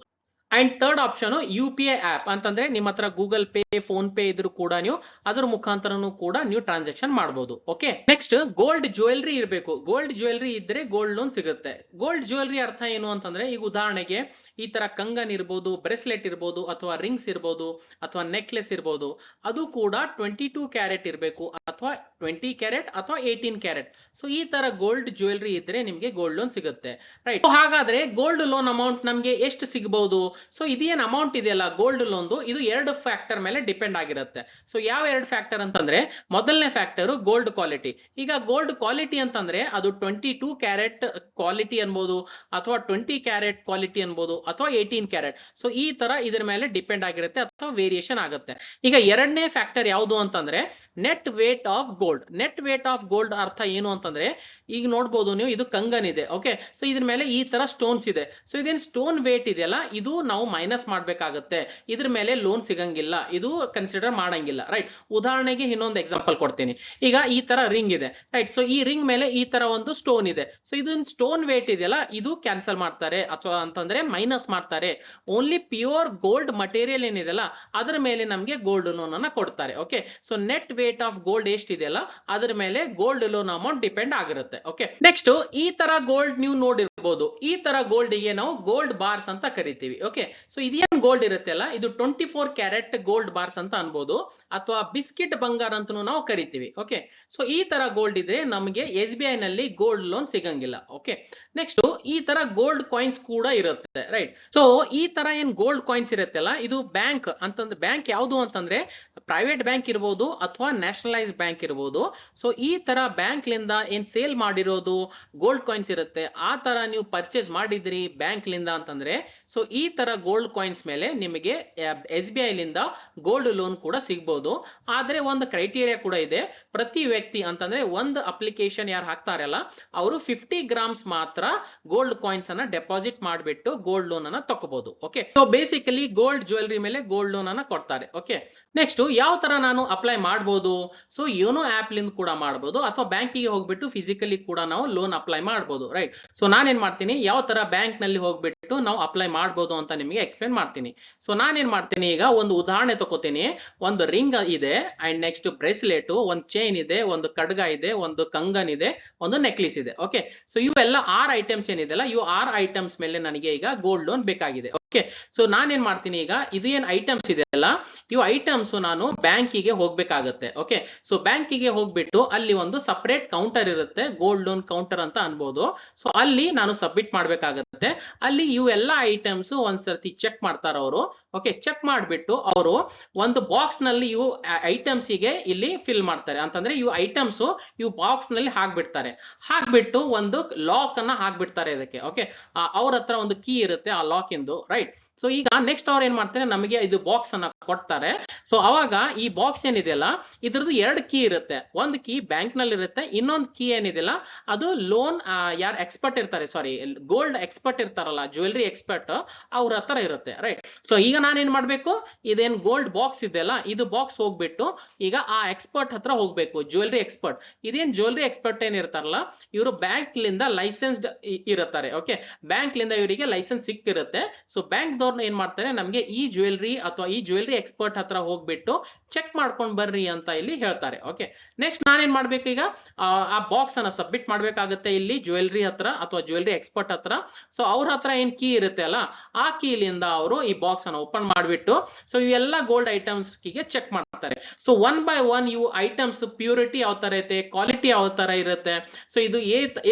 And third option UPI app ಅಂತಂದ್ರೆ ನಿಮ್ಮ ಹತ್ರ ಗೂಗಲ್ ಪೇ, ಫೋನ್ ಪೇ ಇದ್ರೂ ಕೂಡ ನೀವು ಅದ್ರ ಮುಖಾಂತರನು ಕೂಡ ನೀವು ಟ್ರಾನ್ಸಾಕ್ಷನ್ ಮಾಡಬಹುದು. ಓಕೆ, ನೆಕ್ಸ್ಟ್ ಗೋಲ್ಡ್ ಜ್ಯುವೆಲ್ರಿ ಇರಬೇಕು. ಗೋಲ್ಡ್ ಜ್ಯುವೆಲ್ರಿ ಇದ್ರೆ ಗೋಲ್ಡ್ ಲೋನ್ ಸಿಗುತ್ತೆ. ಗೋಲ್ಡ್ ಜ್ಯುವೆಲ್ರಿ ಅರ್ಥ ಏನು ಅಂತಂದ್ರೆ, ಈಗ ಉದಾಹರಣೆಗೆ ಈ ತರ ಕಂಗನ್ ಇರ್ಬೋದು, ಬ್ರೆಸ್ಲೆಟ್ ಇರ್ಬೋದು, ಅಥವಾ ರಿಂಗ್ಸ್ ಇರ್ಬೋದು, ಅಥವಾ ನೆಕ್ಲೆಸ್ ಇರ್ಬೋದು, ಅದು ಕೂಡ 22 ಕ್ಯಾರೆಟ್ ಇರಬೇಕು, ಅಥವಾ 20 ಕ್ಯಾರೆಟ್ ಅಥವಾ 18 ಕ್ಯಾರೆಟ್. ಸೊ ಈ ತರ ಗೋಲ್ಡ್ ಜ್ಯುವೆಲ್ರಿ ಇದ್ರೆ ನಿಮ್ಗೆ ಗೋಲ್ಡ್ ಲೋನ್ ಸಿಗುತ್ತೆ, ರೈಟ್. ಹಾಗಾದ್ರೆ ಗೋಲ್ಡ್ ಲೋನ್ ಅಮೌಂಟ್ ನಮ್ಗೆ ಎಷ್ಟು ಸಿಗಬಹುದು? ಸೊ ಇದೇನ್ ಅಮೌಂಟ್ ಇದೆಯಲ್ಲ ಗೋಲ್ಡ್ ಲೋನ್ದು, ಇದು ಎರಡು ಫ್ಯಾಕ್ಟರ್ ಮೇಲೆ ಡಿಪೆಂಡ್ ಆಗಿರುತ್ತೆ. ಸೊ ಯಾವ ಎರಡು ಫ್ಯಾಕ್ಟರ್ ಅಂತಂದ್ರೆ, ಮೊದಲನೇ ಫ್ಯಾಕ್ಟರ್ ಗೋಲ್ಡ್ ಕ್ವಾಲಿಟಿ. ಈಗ ಗೋಲ್ಡ್ ಕ್ವಾಲಿಟಿ ಅಂತಂದ್ರೆ ಅದು 22 ಕ್ಯಾರೆಟ್ ಕ್ವಾಲಿಟಿ ಅನ್ಬೋದು, ಅಥವಾ 20 ಕ್ಯಾರೆಟ್ ಕ್ವಾಲಿಟಿ ಅನ್ಬೋದು, ಅಥವಾ 18 ಕ್ಯಾರೆಟ್. ಸೊ ಈ ತರ ಇದ್ರ ಮೇಲೆ ಡಿಪೆಂಡ್ ಆಗಿರುತ್ತೆ ಅಥವಾ ವೇರಿಯೇಷನ್ ಆಗುತ್ತೆ. ಈಗ ಎರಡನೇ ಫ್ಯಾಕ್ಟರ್ ಯಾವುದು ಅಂತಂದ್ರೆ net weight of gold. Net weight of gold ಅರ್ಥ ಏನು ಅಂತಂದ್ರೆ, ಈಗ ನೋಡ್ಬೋದು ನೀವು, ಇದು ಕಂಗನ್ ಇದೆ. ಓಕೆ, ಸೊ ಇದ್ರ ಮೇಲೆ ಈ ತರ ಸ್ಟೋನ್ಸ್ ಇದೆ. ಸೊ ಇದೇನ್ ಸ್ಟೋನ್ ವೇಟ್ ಇದೆಯಲ್ಲ, ಇದು ನಾವು ಮೈನಸ್ ಮಾಡ್ಬೇಕಾಗತ್ತೆ. ಇದ್ರ ಮೇಲೆ ಲೋನ್ ಸಿಗಂಗಿಲ್ಲ, ಇದು ಕನ್ಸಿಡರ್ ಮಾಡಂಗಿಲ್ಲ, ರೈಟ್. ಉದಾಹರಣೆಗೆ ಇನ್ನೊಂದು ಎಕ್ಸಾಂಪಲ್ ಕೊಡ್ತೀನಿ. ಈಗ ಈ ತರ ರಿಂಗ್ ಇದೆ, ರೈಟ್. ಸೊ ಈ ರಿಂಗ್ ಮೇಲೆ ಈ ತರ ಒಂದು ಸ್ಟೋನ್ ಇದೆ. ಸೊ ಇದು ಸ್ಟೋನ್ ವೇಟ್ ಇದೆಯಲ್ಲ, ಇದು ಕ್ಯಾನ್ಸಲ್ ಮಾಡ್ತಾರೆ, ಅಥವಾ ಅಂತಂದ್ರೆ ಮೈನಸ್ ಮಾಡ್ತಾರೆ. ಓನ್ಲಿ ಪ್ಯೂರ್ ಗೋಲ್ಡ್ ಮಟೀರಿಯಲ್ ಏನಿದೆಯಲ್ಲ ಅದ್ರ ಮೇಲೆ ನಮ್ಗೆ ಗೋಲ್ಡ್ ಲೋನ್ ಅನ್ನ ಕೊಡ್ತಾರೆ. Okay, so net weight of gold ಎಷ್ಟಿದೆಯಲ್ಲ ಅದ್ರ ಮೇಲೆ ಗೋಲ್ಡ್ ಲೋನ್ ಅಮೌಂಟ್ ಡಿಪೆಂಡ್ ಆಗಿರುತ್ತೆ. ಓಕೆ, ನೆಕ್ಸ್ಟ್ ಈ ತರ ಗೋಲ್ಡ್ ನೀವು ನೋಡಿರ್ಬೋದು. ಈ ತರ ಗೋಲ್ಡ್ ಗೆ ನಾವು ಗೋಲ್ಡ್ ಬಾರ್ಸ್ ಅಂತ ಕರಿತೀವಿ. ಓಕೆ, ಸೊ ಇದೇನ್ ಗೋಲ್ಡ್ ಇರುತ್ತೆ ಅಲ್ಲ, ಇದು 24 ಕ್ಯಾರೆಟ್ ಗೋಲ್ಡ್ ಬಾರ್ಸ್ ಅಂತ ಅನ್ಬೋದು, ಅಥವಾ ಬಿಸ್ಕಿಟ್ ಬಂಗಾರ ಅಂತ ನಾವು ಕರಿತೀವಿ. ಓಕೆ, ಸೊ ಈ ತರ ಗೋಲ್ಡ್ ಇದ್ರೆ ನಮಗೆ SBI ನಲ್ಲಿ ಗೋಲ್ಡ್ ಲೋನ್ ಸಿಗಂಗಿಲ್ಲ. ಓಕೆ, ನೆಕ್ಸ್ಟ್ ಈ ತರ ಗೋಲ್ಡ್ ಕಾಯಿನ್ಸ್ ಕೂಡ ಇರುತ್ತೆ, ರೈಟ್. ಸೊ ಈ ತರ ಏನ್ ಗೋಲ್ಡ್ ಕಾಯಿನ್ಸ್ ಇರುತ್ತಲ್ಲ, ಇದು ಬ್ಯಾಂಕ್ ಅಂತಂದ್ರೆ, ಬ್ಯಾಂಕ್ ಯಾವುದು ಅಂತಂದ್ರೆ ಪ್ರೈವೇಟ್ ಬ್ಯಾಂಕ್ ಇರ್ಬೋದು ಅಥವಾ ನ್ಯಾಷನಲೈಸ್ ಬ್ಯಾಂಕ್ ಇರ್ಬೋದು. ಸೊ ಈ ತರ ಬ್ಯಾಂಕ್ ಲಿಂದ ಏನ್ ಸೇಲ್ ಮಾಡಿರೋದು ಗೋಲ್ಡ್ ಕಾಯಿನ್ಸ್ ಇರುತ್ತೆ, ಆ ತರ ನೀವು ಪರ್ಚೇಸ್ ಮಾಡಿದ್ರಿ ಬ್ಯಾಂಕ್ ಲಿಂದ ಅಂತಂದ್ರೆ, ಸೊ ಈ ತರ ಗೋಲ್ಡ್ ಕಾಯಿನ್ಸ್ ಮೇಲೆ ನಿಮಗೆ SBI ಲಿಂದ ಗೋಲ್ಡ್ ಲೋನ್ ಕೂಡ ಸಿಗಬಹುದು. ಆದ್ರೆ ಒಂದು ಕ್ರೈಟೀರಿಯಾ ಕೂಡ ಇದೆ. ಪ್ರತಿ ವ್ಯಕ್ತಿ ಅಂತಂದ್ರೆ ಒಂದು ಅಪ್ಲಿಕೇಶನ್ ಯಾರು ಹಾಕ್ತಾರಲ್ಲ, ಅವರು 50 ಗ್ರಾಮ್ಸ್ ಮಾತ್ರ ಗೋಲ್ಡ್ ಕಾಯಿನ್ಸ್ ಅನ್ನ ಡೆಪಾಸಿಟ್ ಮಾಡಿಬಿಟ್ಟು ಗೋಲ್ಡ್ ಲೋನ್ ಅನ್ನ ತಗೋಬಹುದು. Okay, so basically gold jewellery ಮೇಲೆ ಗೋಲ್ಡ್ ಲೋನ್ ಅನ್ನ ಕೊಡ್ತಾರೆ. ಓಕೆ, ನೆಕ್ಸ್ಟ್ ಯಾವ ತರ ನಾನು ಅಪ್ಲೈ ಮಾಡಬಹುದು? ಸೊ ಯೋನೋ ಆಪ್ ಲಿಂದ ಕೂಡ ಮಾಡಬಹುದು, ಅಥವಾ ಬ್ಯಾಂಕಿಗೆ ಹೋಗ್ಬಿಟ್ಟು ಫಿಸಿಕಲಿ ಕೂಡ ನಾವು ಲೋನ್ ಅಪ್ಲೈ ಮಾಡಬಹುದು, ರೈಟ್. ಸೊ ನಾನೇನ್ ಮಾಡ್ತೀನಿ, ಯಾವ ತರ ಬ್ಯಾಂಕ್ ನಲ್ಲಿ ಹೋಗ್ಬಿಟ್ಟು ನಾವು ಅಪ್ಲೈ ಮಾಡಬಹುದು ಅಂತ ನಿಮಗೆ ಎಕ್ಸ್ಪ್ಲೇನ್ ಮಾಡ್ತೀನಿ. ಸೊ ನಾನೇನ್ ಮಾಡ್ತೀನಿ, ಈಗ ಒಂದು ಉದಾಹರಣೆ ತಗೋತೀನಿ. ಒಂದು ರಿಂಗ್ ಇದೆ, ಅಂಡ್ ನೆಕ್ಸ್ಟ್ ಬ್ರೇಸ್ಲೆಟ್, ಒಂದು ಚೈನ್ ಇದೆ, ಒಂದು ಕಡ್ಗ ಇದೆ, ಒಂದು ಕಂಗನ್ ಇದೆ, ಒಂದು ನೆಕ್ಲೆಸ್ ಇದೆ. ಓಕೆ, ಸೊ ಇವೆಲ್ಲ 6 ಐಟಮ್ಸ್ ಏನಿದೆಲ್ಲ, ಇವು 6 ಐಟಮ್ಸ್ ಮೇಲೆ ನನಗೆ ಈಗ ಗೋಲ್ಡ್ ಲೋನ್ ಬೇಕಾಗಿದೆ. ಓಕೆ, ಸೊ ನಾನೇನ್ ಮಾಡ್ತೀನಿ, ಈಗ ಇದು ಏನ್ ಐಟಮ್ಸ್ ಇದೆ ಅಲ್ಲ, ಇವು ಐಟಮ್ಸ್ ನಾನು ಬ್ಯಾಂಕಿಗೆ ಹೋಗ್ಬೇಕಾಗತ್ತೆ. ಓಕೆ, ಸೊ ಬ್ಯಾಂಕಿಗೆ ಹೋಗ್ಬಿಟ್ಟು ಅಲ್ಲಿ ಒಂದು ಸಪರೇಟ್ ಕೌಂಟರ್ ಇರುತ್ತೆ, ಗೋಲ್ಡ್ ಲೋನ್ ಕೌಂಟರ್ ಅಂತ ಅನ್ಬೋದು. ಸೊ ಅಲ್ಲಿ ನಾನು ಸಬ್ಮಿಟ್ ಮಾಡ್ಬೇಕಾಗತ್ತೆ. ಅಲ್ಲಿ ಇವೆಲ್ಲ ಐಟಮ್ಸ್ ಒಂದ್ಸರ್ತಿ ಚೆಕ್ ಮಾಡ್ತಾರ ಅವರು. ಓಕೆ, ಚೆಕ್ ಮಾಡ್ಬಿಟ್ಟು ಅವರು ಒಂದು ಬಾಕ್ಸ್ ನಲ್ಲಿ ಇವು ಐಟಮ್ಸ್ ಗೆ ಇಲ್ಲಿ ಫಿಲ್ ಮಾಡ್ತಾರೆ. ಅಂತಂದ್ರೆ ಇವು ಐಟಮ್ಸ್ ಇವು ಬಾಕ್ಸ್ ನಲ್ಲಿ ಹಾಕ್ಬಿಡ್ತಾರೆ. ಹಾಕ್ಬಿಟ್ಟು ಒಂದು ಲಾಕ್ ಅನ್ನ ಹಾಕ್ಬಿಡ್ತಾರೆ ಇದಕ್ಕೆ. ಓಕೆ, ಅವ್ರ ಹತ್ರ ಒಂದು ಕೀ ಇರುತ್ತೆ ಆ ಲಾಕ್ ಇಂದು, ರೈಟ್. ಸೊ ಈಗ ನೆಕ್ಸ್ಟ್ ಅವ್ರು ಏನ್ ಮಾಡ್ತಾರೆ, ನಮಗೆ ಇದು ಬಾಕ್ಸ್ ಅನ್ನ ಕೊಡ್ತಾರೆ. ಸೊ ಅವಾಗ ಈ ಬಾಕ್ಸ್ ಏನಿದೆಯಲ್ಲ, ಇದ್ರದ್ದು 2 ಕೀ ಇರುತ್ತೆ. ಒಂದು ಕೀ ಬ್ಯಾಂಕ್ ನಲ್ಲಿ ಇರುತ್ತೆ, ಇನ್ನೊಂದು ಕೀ ಏನಿದೆಯಲ್ಲ ಅದು ಲೋನ್ ಯಾರು ಎಕ್ಸ್ಪರ್ಟ್ ಇರ್ತಾರೆ, ಸಾರಿ ಗೋಲ್ಡ್ ಎಕ್ಸ್ಪರ್ಟ್ ಇರ್ತಾರಲ್ಲ, ಜ್ಯುವೆಲ್ರಿ ಎಕ್ಸ್ಪರ್ಟ್, ಅವ್ರ ಹತ್ರ ಇರುತ್ತೆ, ರೈಟ್. ಸೊ ಈಗ ನಾನೇನ್ ಮಾಡ್ಬೇಕು, ಇದೇನ್ ಗೋಲ್ಡ್ ಬಾಕ್ಸ್ ಇದೆಯಲ್ಲ, ಇದು ಬಾಕ್ಸ್ ಹೋಗ್ಬಿಟ್ಟು ಈಗ ಆ ಎಕ್ಸ್ಪರ್ಟ್ ಹತ್ರ ಹೋಗ್ಬೇಕು, ಜ್ಯುವೆಲ್ರಿ ಎಕ್ಸ್ಪರ್ಟ್. ಇದೇನ್ ಜ್ಯುವೆಲ್ರಿ ಎಕ್ಸ್ಪರ್ಟ್ ಏನ್ ಇರ್ತಾರಲ್ಲ, ಇವರು ಬ್ಯಾಂಕ್ ಲಿಂದ ಲೈಸೆನ್ಸ್ಡ್ ಇರುತ್ತಾರೆ. ಓಕೆ, ಬ್ಯಾಂಕ್ ಲಿಂದ ಇವರಿಗೆ ಲೈಸೆನ್ಸ್ ಸಿಕ್ಕಿರುತ್ತೆ. ಸೊ ಬ್ಯಾಂಕ್ ದವ್ರನ್ನ ಏನ್ ಮಾಡ್ತಾರೆ, ನಮ್ಗೆ ಈ ಜ್ಯುವೆಲ್ರಿ ಅಥವಾ ಈ ಜ್ಯುವೆಲ್ರಿ ಎಕ್ಸ್ಪರ್ಟ್ ಹತ್ರ ಹೋಗ್ಬಿಟ್ಟು ಚೆಕ್ ಮಾಡ್ಕೊಂಡ್ ಬರ್ರಿ ಅಂತ ಇಲ್ಲಿ ಹೇಳ್ತಾರೆ. ಓಕೆ, ನೆಕ್ಸ್ಟ್ ನಾನೇನ್ ಮಾಡ್ಬೇಕು, ಈಗ ಆ ಬಾಕ್ಸ್ ಅನ್ನ ಸಬ್ಮಿಟ್ ಮಾಡ್ಬೇಕಾಗುತ್ತೆ ಇಲ್ಲಿ ಜ್ಯುವೆಲ್ರಿ ಹತ್ರ ಅಥವಾ ಜ್ಯುವೆಲ್ರಿ ಎಕ್ಸ್ಪರ್ಟ್ ಹತ್ರ. ಸೊ ಅವ್ರ ಹತ್ರ ಏನ್ ಕೀ ಇರುತ್ತೆ ಅಲ್ಲ, ಆ ಕೀಲಿಂದ ಅವರು ಈ ಬಾಕ್ಸ್ ಅನ್ನ ಓಪನ್ ಮಾಡ್ಬಿಟ್ಟು ಸೊ ಇವೆಲ್ಲ ಗೋಲ್ಡ್ ಐಟಮ್ಸ್ ಗೆ ಚೆಕ್ ಮಾಡ್ತಾರೆ. ಸೊ 1 by 1 ಇವು ಐಟಮ್ಸ್ ಪ್ಯೂರಿಟಿ ಯಾವ ತರ ಇರುತ್ತೆ, ಕ್ವಾಲಿಟಿ ಯಾವ ತರ ಇರುತ್ತೆ, ಸೊ ಇದು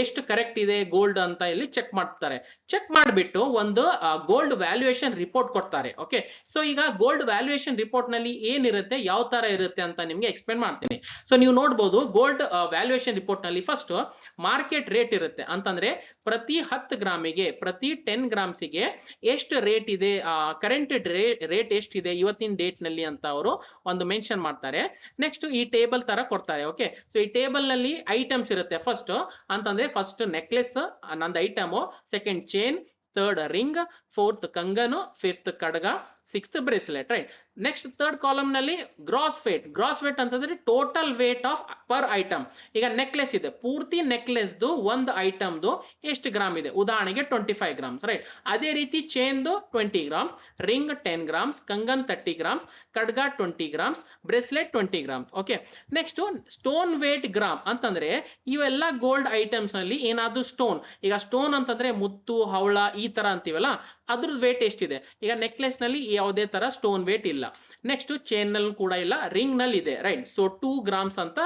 ಎಷ್ಟು ಕರೆಕ್ಟ್ ಇದೆ ಗೋಲ್ಡ್ ಅಂತ ಇಲ್ಲಿ ಚೆಕ್ ಮಾಡ್ತಾರೆ. ಚೆಕ್ ಮಾಡ್ಬಿಟ್ಟು ಒಂದು ಗೋಲ್ಡ್ ವ್ಯಾಲ್ಯೂಯೇಷನ್ ರಿಪೋರ್ಟ್ ಕೊಡ್ತಾರೆ. ಓಕೆ, ಸೊ ಈಗ ಗೋಲ್ಡ್ ವ್ಯಾಲ್ಯೂಯೇಷನ್ ರಿಪೋರ್ಟ್ ನಲ್ಲಿ ಏನಿರುತ್ತೆ, ಯಾವ ತರ ಇರುತ್ತೆ ಅಂತ ನಿಮ್ಗೆ ಎಕ್ಸ್ಪ್ಲೇನ್ ಮಾಡ್ತೀನಿ. ಸೊ ನೀವು ನೋಡಬಹುದು, ಗೋಲ್ಡ್ ವ್ಯಾಲ್ಯೂಯೇಷನ್ ರಿಪೋರ್ಟ್ ನಲ್ಲಿ ಫಸ್ಟ್ ಮಾರ್ಕೆಟ್ ರೇಟ್ ಇರುತ್ತೆ. ಅಂತಂದ್ರೆ ಪ್ರತಿ 10 ಗ್ರಾಮಿಗೆ, ಪ್ರತಿ 10 ಗ್ರಾಮ್ಸ್ಗೆ ಎಷ್ಟು ರೇಟ್ ಇದೆ, ಕರೆಂಟ್ ರೇಟ್ ಎಷ್ಟಿದೆ ಇವತ್ತಿನ ಡೇಟ್ ನಲ್ಲಿ ಅಂತ ಅವರು ಒಂದು ಮೆನ್ಷನ್ ಮಾಡ್ತಾರೆ. ನೆಕ್ಸ್ಟ್ ಈ ಟೇಬಲ್ ತರ ಕೊಡ್ತಾರೆ. ಓಕೆ, ಸೊ ಈ ಟೇಬಲ್ ನಲ್ಲಿ ಐಟಮ್ಸ್ ಇರುತ್ತೆ. ಫಸ್ಟ್ ಅಂತಂದ್ರೆ ಫಸ್ಟ್ ನೆಕ್ಲೆಸ್ ನಂದು item, second chain, third ring, fourth ಕಂಗನು, ಫಿಫ್ತ್ ಕಡ್ಗ, 6th bracelet, right. Next third column ನಲ್ಲಿ ಗ್ರಾಸ್ ವೇಟ್ ಅಂತಂದ್ರೆ total weight of per item. ಈಗ ನೆಕ್ಲೆಸ್ ಇದೆ, ಪೂರ್ತಿ ನೆಕ್ಲೆಸ್ದು ಒಂದು ಐಟಮ್ದು ಎಷ್ಟು ಗ್ರಾಮ್ ಇದೆ, ಉದಾಹರಣೆಗೆ 25 ಗ್ರಾಮ್ಸ್, ರೈಟ್. ಅದೇ ರೀತಿ ಚೈನ್ದು 20 ಗ್ರಾಮ್ಸ್, ರಿಂಗ್ 10 ಗ್ರಾಮ್ಸ್, ಕಂಗನ್ 30 ಗ್ರಾಮ್ಸ್, ಕಡ್ಗ 20 grams, bracelet 20 grams. Okay. Next stone weight gram ಅಂತಂದ್ರೆ ಇವೆಲ್ಲ ಗೋಲ್ಡ್ ಐಟಮ್ಸ್ ನಲ್ಲಿ ಏನಾದ್ರು ಸ್ಟೋನ್, ಈಗ ಸ್ಟೋನ್ ಅಂತಂದ್ರೆ ಮುತ್ತು, ಹವಳ ಈ ತರ ಅಂತೀವಲ್ಲ, ಅದ್ರದ್ದು ವೇಟ್ ಎಷ್ಟಿದೆ. ಈಗ ನೆಕ್ಲೆಸ್ ನಲ್ಲಿ ಯಾವುದೇ ತರ ಸ್ಟೋನ್ ವೇಟ್ ಇಲ್ಲ. ನೆಕ್ಸ್ಟ್ ಚೈನ್ ನಲ್ಲಿ ಕೂಡ ಇಲ್ಲ, ರಿಂಗ್ ನಲ್ಲಿ ಇದೆ, ರೈಟ್. ಸೊ 2 ಗ್ರಾಮ್ಸ್ ಅಂತ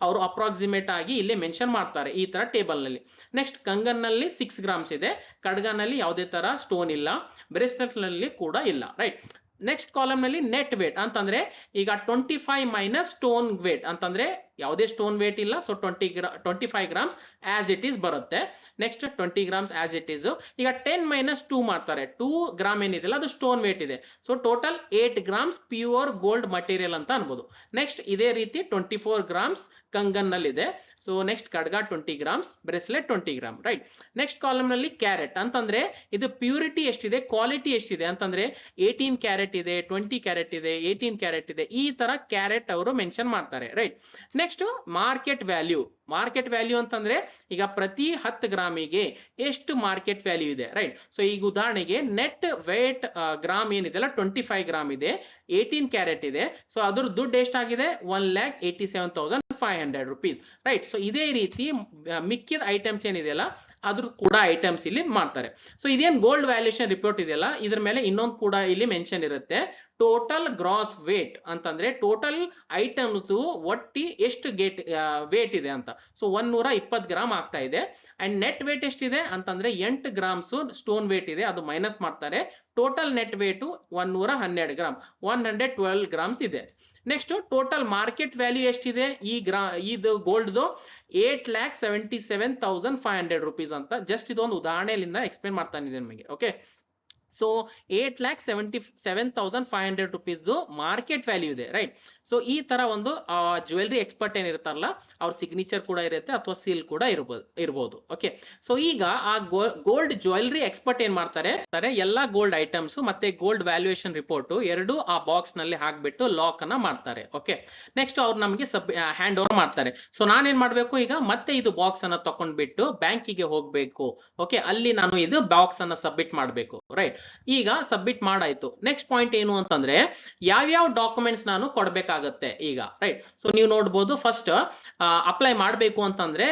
ಅವರು ಅಪ್ರಾಕ್ಸಿಮೇಟ್ ಆಗಿ ಇಲ್ಲಿ ಮೆನ್ಷನ್ ಮಾಡ್ತಾರೆ ಈ ತರ ಟೇಬಲ್ ನಲ್ಲಿ. ನೆಕ್ಸ್ಟ್ ಕಂಗನ್ ನಲ್ಲಿ 6 ಗ್ರಾಮ್ಸ್ ಇದೆ, ಕಡ್ಗನಲ್ಲಿ ಯಾವುದೇ ತರ ಸ್ಟೋನ್ ಇಲ್ಲ, ಬ್ರೇಸ್ಲೆಟ್ ನಲ್ಲಿ ಕೂಡ ಇಲ್ಲ, ರೈಟ್. ನೆಕ್ಸ್ಟ್ ಕಾಲಮ್ ನಲ್ಲಿ ನೆಟ್ ವೇಟ್ ಅಂತಂದ್ರೆ ಈಗ 25 ಮೈನಸ್ ಸ್ಟೋನ್ ವೇಟ್ ಅಂತಂದ್ರೆ ಯಾವುದೇ ಸ್ಟೋನ್ ವೇಟ್ ಇಲ್ಲ, so 25 grams as it is ಬರುತ್ತೆ. Next 20 grams as it is. ಈಗ 10 ಮೈನಸ್ 2 ಮಾಡ್ತಾರೆ, 2 ಗ್ರಾಮ್ ಏನಿದೆಲ್ಲ ಅದು ಸ್ಟೋನ್ ವೇಟ್ ಇದೆ, so total 8 grams pure gold material ಅಂತ ಅನ್ಬೋದು. ನೆಕ್ಸ್ಟ್ ಇದೇ ರೀತಿ 24 ಗ್ರಾಮ್ಸ್ ಕಂಗನ್ ನಲ್ಲಿ ಇದೆ. ಸೊ ನೆಕ್ಸ್ಟ್ ಕಡ್ಗ 20 grams, bracelet 20 gram, right. Next column ನಲ್ಲಿ ಕ್ಯಾರೆಟ್ ಅಂತಂದ್ರೆ ಇದು ಪ್ಯೂರಿಟಿ ಎಷ್ಟಿದೆ, ಕ್ವಾಲಿಟಿ ಎಷ್ಟಿದೆ ಅಂತಂದ್ರೆ 18 ಕ್ಯಾರೆಟ್ ಇದೆ, 20 ಕ್ಯಾರೆಟ್ ಇದೆ, 18 ಕ್ಯಾರೆಟ್ ಇದೆ, ಈ ತರ ಕ್ಯಾರೆಟ್ ಅವರು ಮೆನ್ಷನ್ ಮಾಡ್ತಾರೆ, ರೈಟ್. ನೆಕ್ಸ್ಟ್ ಮಾರ್ಕೆಟ್ ವ್ಯಾಲ್ಯೂ ಅಂತಂದ್ರೆ ಈಗ ಪ್ರತಿ 10 ಗ್ರಾಮಿಗೆ ಎಷ್ಟು ಮಾರ್ಕೆಟ್ ವ್ಯಾಲ್ಯೂ ಇದೆ, ರೈಟ್. ಸೊ ಈಗ ಉದಾಹರಣೆಗೆ ನೆಟ್ ವೇಟ್ ಗ್ರಾಮ್ ಏನಿದೆ 25 ಗ್ರಾಮ್ ಇದೆ, 18 ಕ್ಯಾರೆಟ್ ಇದೆ, ಸೊ ಅದ್ರ ದುಡ್ಡು ಎಷ್ಟಾಗಿದೆ 1,87,500 rupees, ರೈಟ್. ಸೊ ಇದೇ ರೀತಿ ಮಿಕ್ಕಿದ ಐಟಮ್ಸ್ ಏನಿದೆಯಲ್ಲ ಅದ್ರ ಕೂಡ ಐಟಮ್ಸ್ ಇಲ್ಲಿ ಮಾಡ್ತಾರೆ. ಸೊ ಇದೇನ್ ಗೋಲ್ಡ್ ವ್ಯಾಲ್ಯೂಯೇಷನ್ ರಿಪೋರ್ಟ್ ಇದೆಯಲ್ಲ, ಇದ್ರ ಮೇಲೆ ಇನ್ನೊಂದು ಕೂಡ ಇಲ್ಲಿ ಮೆನ್ಷನ್ ಇರುತ್ತೆ, ಟೋಟಲ್ ಗ್ರಾಸ್ ವೇಟ್ ಅಂತಂದ್ರೆ ಟೋಟಲ್ ಐಟಮ್ಸ್ ಒಟ್ಟಿ ಎಷ್ಟು ವೇಟ್ ಇದೆ ಅಂತ. ಸೊ 120 ಗ್ರಾಮ್ ಆಗ್ತಾ ಇದೆ. ಅಂಡ್ ನೆಟ್ ವೇಟ್ ಎಷ್ಟಿದೆ ಅಂತಂದ್ರೆ 8 ಗ್ರಾಮ್ಸ್ ಸ್ಟೋನ್ ವೇಟ್ ಇದೆ, ಅದು ಮೈನಸ್ ಮಾಡ್ತಾರೆ. Total net weight 112 gram, 112 grams ಇದೆ. ನೆಕ್ಸ್ಟ್ ಟೋಟಲ್ ಮಾರ್ಕೆಟ್ ವ್ಯಾಲ್ಯೂ ಎಷ್ಟಿದೆ ಇದು ಗೋಲ್ಡ್ದು 8,77,500 rupees ಅಂತ. ಜಸ್ಟ್ ಇದೊಂದು ಉದಾಹರಣೆಯಿಂದ ಎಕ್ಸ್ಪ್ಲೇನ್ ಮಾಡ್ತಾನೆ ನಿಮಗೆ. Okay. So 8,77,500 rupees market value ಇದೆ, ರೈಟ್. ಸೊ ಈ ತರ ಒಂದು ಜ್ಯುವೆಲ್ರಿ ಎಕ್ಸ್ಪರ್ಟ್ ಏನಿರ್ತಾರಲ್ಲ ಅವ್ರ ಸಿಗ್ನೇಚರ್ ಕೂಡ ಇರುತ್ತೆ ಅಥವಾ ಸೀಲ್ ಕೂಡ ಇರ್ಬೋದು. ಓಕೆ. ಸೊ ಈಗ ಆ ಗೋಲ್ಡ್ ಜ್ಯುವೆಲ್ರಿ ಎಕ್ಸ್ಪರ್ಟ್ ಏನ್ ಮಾಡ್ತಾರೆ, ಎಲ್ಲಾ ಗೋಲ್ಡ್ ಐಟಮ್ಸ್ ಮತ್ತೆ ಗೋಲ್ಡ್ ವ್ಯಾಲ್ಯೂಯೇಷನ್ ರಿಪೋರ್ಟ್ ಎರಡು ಆ ಬಾಕ್ಸ್ ನಲ್ಲಿ ಹಾಕ್ಬಿಟ್ಟು ಲಾಕ್ ಅನ್ನ ಮಾಡ್ತಾರೆ. ಓಕೆ. ನೆಕ್ಸ್ಟ್ ಅವ್ರು ನಮಗೆ ಹ್ಯಾಂಡ್ ಓವರ್ ಮಾಡ್ತಾರೆ. ಸೊ ನಾನೇನ್ ಮಾಡ್ಬೇಕು, ಈಗ ಮತ್ತೆ ಇದು ಬಾಕ್ಸ್ ಅನ್ನ ತಕೊಂಡ್ಬಿಟ್ಟು ಬ್ಯಾಂಕಿಗೆ ಹೋಗ್ಬೇಕು. ಓಕೆ. ಅಲ್ಲಿ ನಾನು ಇದು ಬಾಕ್ಸ್ ಅನ್ನ ಸಬ್ಮಿಟ್ ಮಾಡ್ಬೇಕು, ರೈಟ್. ಈಗ ಸಬ್ಮಿಟ್ ಮಾಡಾಯ್ತು. ನೆಕ್ಸ್ಟ್ ಪಾಯಿಂಟ್ ಏನು ಅಂತಂದ್ರೆ ಯಾವ್ಯಾವ ಡಾಕ್ಯುಮೆಂಟ್ಸ್ ನಾನು ಕೊಡ್ಬೇಕಾಗತ್ತೆ ಈಗ, ರೈಟ್. ಸೊ ನೀವು ನೋಡ್ಬೋದು, ಫಸ್ಟ್ ಅಪ್ಲೈ ಮಾಡಬೇಕು ಅಂತಂದ್ರೆ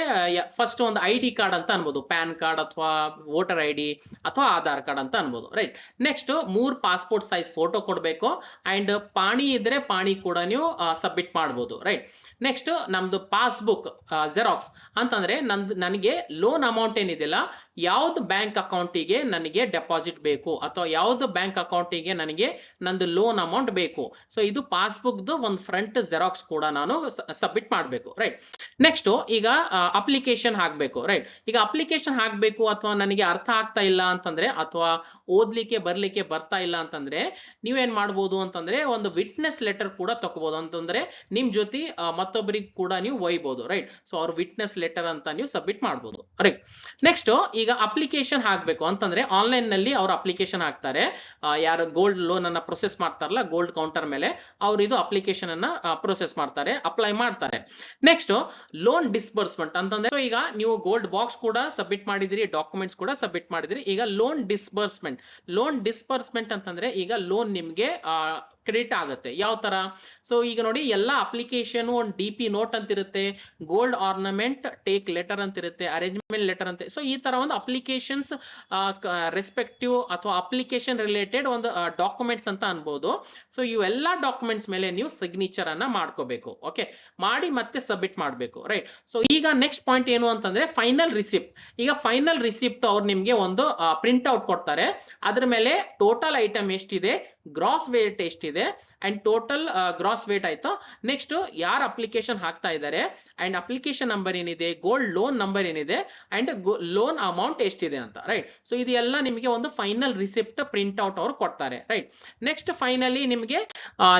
ಫಸ್ಟ್ ಒಂದು ID ಕಾರ್ಡ್ ಅಂತ ಅನ್ಬೋದು, ಪ್ಯಾನ್ ಕಾರ್ಡ್ ಅಥವಾ ವೋಟರ್ ID ಅಥವಾ ಆಧಾರ್ ಕಾರ್ಡ್ ಅಂತ ಅನ್ಬೋದು, right. Next 3 passport size photo ಕೊಡ್ಬೇಕು. ಅಂಡ್ ಪಾಣಿ ಇದ್ರೆ ಪಾಣಿ ಕೂಡ ನೀವು ಸಬ್ಮಿಟ್ ಮಾಡ್ಬೋದು, ರೈಟ್. ನೆಕ್ಸ್ಟ್ ನಮ್ದು ಪಾಸ್ಬುಕ್ ಜೆರಾಕ್ಸ್ ಅಂತಂದ್ರೆ ನನಗೆ ಲೋನ್ ಅಮೌಂಟ್ ಏನಿದೆಯಲ್ಲ ಯಾವ್ದು ಬ್ಯಾಂಕ್ ಅಕೌಂಟಿಗೆ ನನಗೆ ಡೆಪಾಸಿಟ್ ಬೇಕು ಅಥವಾ ಯಾವ್ದು ಬ್ಯಾಂಕ್ ಅಕೌಂಟಿಗೆ ನನಗೆ ನಂದು ಲೋನ್ ಅಮೌಂಟ್ ಬೇಕು. ಸೊ ಇದು ಪಾಸ್ಬುಕ್ದು ಒಂದು ಫ್ರಂಟ್ ಜೆರಾಕ್ಸ್ ಕೂಡ ನಾನು ಸಬ್ಮಿಟ್ ಮಾಡಬೇಕು, ರೈಟ್. ನೆಕ್ಸ್ಟ್ ಈಗ ಅಪ್ಲಿಕೇಶನ್ ಹಾಕ್ಬೇಕು, ರೈಟ್. ಈಗ ಅಪ್ಲಿಕೇಶನ್ ಹಾಕ್ಬೇಕು ಅಥವಾ ನನಗೆ ಅರ್ಥ ಆಗ್ತಾ ಇಲ್ಲ ಅಂತಂದ್ರೆ ಅಥವಾ ಓದ್ಲಿಕ್ಕೆ ಬರ್ಲಿಕ್ಕೆ ಬರ್ತಾ ಇಲ್ಲ ಅಂತಂದ್ರೆ ನೀವೇನ್ ಮಾಡ್ಬೋದು ಅಂತಂದ್ರೆ ಒಂದು ವಿಟ್ನೆಸ್ ಲೆಟರ್ ಕೂಡ ತಗೋಬಹುದು. ಅಂತಂದ್ರೆ ನಿಮ್ ಜೊತೆ ಮತ್ತೊಬ್ಬರಿಗೆ ಕೂಡ ನೀವು ಒಯ್ಬಹುದು, ರೈಟ್. ಸೊ ಅವ್ರ ವಿಟ್ನೆಸ್ ಲೆಟರ್ ಅಂತ ನೀವು ಸಬ್ಮಿಟ್ ಮಾಡ್ಬೋದು, ರೈಟ್. ನೆಕ್ಸ್ಟ್ ಈಗ ಅಪ್ಲಿಕೇಶನ್ ಹಾಕ್ಬೇಕು ಅಂತಂದ್ರೆ ಆನ್ಲೈನ್ ನಲ್ಲಿ ಅವ್ರ ಅಪ್ಲಿಕೇಶನ್ ಹಾಕ್ತಾರೆ. ಯಾರು ಗೋಲ್ಡ್ ಲೋನ್ ಅನ್ನ ಪ್ರೊಸೆಸ್ ಮಾಡ್ತಾರಲ್ಲ ಗೋಲ್ಡ್ ಕೌಂಟರ್ ಮೇಲೆ, ಅವ್ರು ಇದು ಅಪ್ಲಿಕೇಶನ್ ಅನ್ನ ಪ್ರೊಸೆಸ್ ಮಾಡ್ತಾರೆ, ಅಪ್ಲೈ ಮಾಡ್ತಾರೆ. ನೆಕ್ಸ್ಟ್ ಲೋನ್ ಡಿಸ್ಬರ್ಸ್ಮೆಂಟ್ ಅಂತಂದ್ರೆ ಈಗ ನೀವು ಗೋಲ್ಡ್ ಬಾಕ್ಸ್ ಕೂಡ ಸಬ್ಮಿಟ್ ಮಾಡಿದ್ರಿ, ಡಾಕ್ಯುಮೆಂಟ್ಸ್ ಕೂಡ ಸಬ್ಮಿಟ್ ಮಾಡಿದ್ರಿ. ಈಗ ಲೋನ್ ಡಿಸ್ಬರ್ಸ್ಮೆಂಟ್ ಅಂತಂದ್ರೆ ಈಗ ಲೋನ್ ನಿಮ್ಗೆ ಕ್ರೆಡಿಟ್ ಆಗುತ್ತೆ. ಯಾವ ತರ? ಸೊ ಈಗ ನೋಡಿ, ಎಲ್ಲ ಅಪ್ಲಿಕೇಶನ್ ಒಂದು DP ನೋಟ್ ಅಂತ ಇರುತ್ತೆ, ಗೋಲ್ಡ್ ಆರ್ನಮೆಂಟ್ ಟೇಕ್ ಲೆಟರ್ ಅಂತ ಇರುತ್ತೆ, ಅರೇಂಜ್ಮೆಂಟ್ ಲೆಟರ್ ಅಂತ. ಸೊ ಈ ತರ ಒಂದು ಅಪ್ಲಿಕೇಶನ್ಸ್ ರೆಸ್ಪೆಕ್ಟಿವ್ ಅಥವಾ ಅಪ್ಲಿಕೇಶನ್ ರಿಲೇಟೆಡ್ ಒಂದು ಡಾಕ್ಯುಮೆಂಟ್ಸ್ ಅಂತ ಅನ್ಬೋದು. ಸೊ ಇವೆಲ್ಲ ಡಾಕ್ಯುಮೆಂಟ್ಸ್ ಮೇಲೆ ನೀವು ಸಿಗ್ನೇಚರ್ ಅನ್ನ ಮಾಡ್ಕೋಬೇಕು, ಓಕೆ, ಮಾಡಿ ಮತ್ತೆ ಸಬ್ಮಿಟ್ ಮಾಡಬೇಕು, ರೈಟ್. ಸೊ ಈಗ ನೆಕ್ಸ್ಟ್ ಪಾಯಿಂಟ್ ಏನು ಅಂತಂದ್ರೆ ಫೈನಲ್ ರಿಸಿಪ್ಟ್. ಈಗ ಫೈನಲ್ ರಿಸಿಪ್ಟ್ ಅವ್ರು ನಿಮ್ಗೆ ಒಂದು ಪ್ರಿಂಟ್ ಔಟ್ ಕೊಡ್ತಾರೆ. ಅದ್ರ ಮೇಲೆ ಟೋಟಲ್ ಐಟಮ್ ಎಷ್ಟಿದೆ, ಗ್ರಾಸ್ ವೇಟ್ ಎಷ್ಟಿದೆ, ಏನಿದೆ ಅಂಡ್ ಟೋಟಲ್ ಗ್ರಾಸ್ ವೇಟ್ ಆಯ್ತು. ನೆಕ್ಸ್ಟ್ ಯಾರು ಅಪ್ಲಿಕೇಶನ್ ಹಾಕ್ತಾ ಇದ್ದಾರೆ ಅಂಡ್ ಅಪ್ಲಿಕೇಶನ್ ನಂಬರ್ ಏನಿದೆ, ಗೋಲ್ಡ್ ಲೋನ್ ನಂಬರ್ ಏನಿದೆ ಅಂಡ್ ಲೋನ್ ಅಮೌಂಟ್ ಎಷ್ಟಿದೆ ಅಂತ, ರೈಟ್. ಸೊ ಇದೆಲ್ಲ ನಿಮಗೆ ಒಂದು ಫೈನಲ್ ರಿಸಿಪ್ಟ್ ಪ್ರಿಂಟ್ ಔಟ್ ಅವರು ಕೊಡ್ತಾರೆ, ರೈಟ್. ನೆಕ್ಸ್ಟ್ ಫೈನಲಿ ನಿಮಗೆ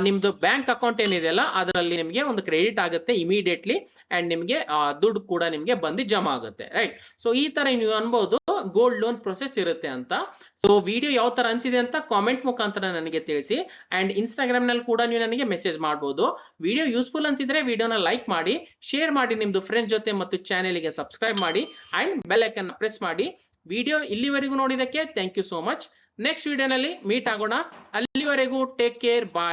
ನಿಮ್ದು ಬ್ಯಾಂಕ್ ಅಕೌಂಟ್ ಏನಿದೆಯಲ್ಲ ಅದರಲ್ಲಿ ನಿಮಗೆ ಒಂದು ಕ್ರೆಡಿಟ್ ಆಗುತ್ತೆ ಇಮಿಡಿಯೇಟ್ಲಿ ಅಂಡ್ ನಿಮಗೆ ದುಡ್ಡು ಕೂಡ ನಿಮಗೆ ಬಂದು ಜಮಾ ಆಗುತ್ತೆ, ರೈಟ್. ಸೊ ಈ ತರ ನೀವು ಅನ್ಬಹುದು ಗೋಲ್ಡ್ ಲೋನ್ ಪ್ರೊಸೆಸ್ ಇರುತ್ತೆ ಅಂತ. ಸೊ ವಿಡಿಯೋ ಯಾವ ತರ ಅನ್ಸಿದೆ ಅಂತ ಕಾಮೆಂಟ್ ಮುಖಾಂತರ ನನಗೆ ತಿಳಿಸಿ ಅಂಡ್ ಇನ್ಸ್ಟಾಗ್ರಾಮ್ ನಲ್ಲಿ ಕೂಡ ನೀವು ನನಗೆ ಮೆಸೇಜ್ ಮಾಡಬಹುದು. ವಿಡಿಯೋ ಯೂಸ್ಫುಲ್ ಅನ್ಸಿದ್ರೆ ವಿಡಿಯೋನ ಲೈಕ್ ಮಾಡಿ, ಶೇರ್ ಮಾಡಿ ನಿಮ್ದು ಫ್ರೆಂಡ್ಸ್ ಜೊತೆ ಮತ್ತು ಚಾನೆಲ್ಗೆ ಸಬ್ಸ್ಕ್ರೈಬ್ ಮಾಡಿ ಅಂಡ್ ಬೆಲ್ ಐಕನ್ ಪ್ರೆಸ್ ಮಾಡಿ. ವಿಡಿಯೋ ಇಲ್ಲಿವರೆಗೂ ನೋಡಿದಕ್ಕೆ thank you so much. Next ವಿಡಿಯೋನಲ್ಲಿ ಮೀಟ್ ಆಗೋಣ. ಅಲ್ಲಿವರೆಗೂ ಟೇಕ್ ಕೇರ್, ಬಾಯ್.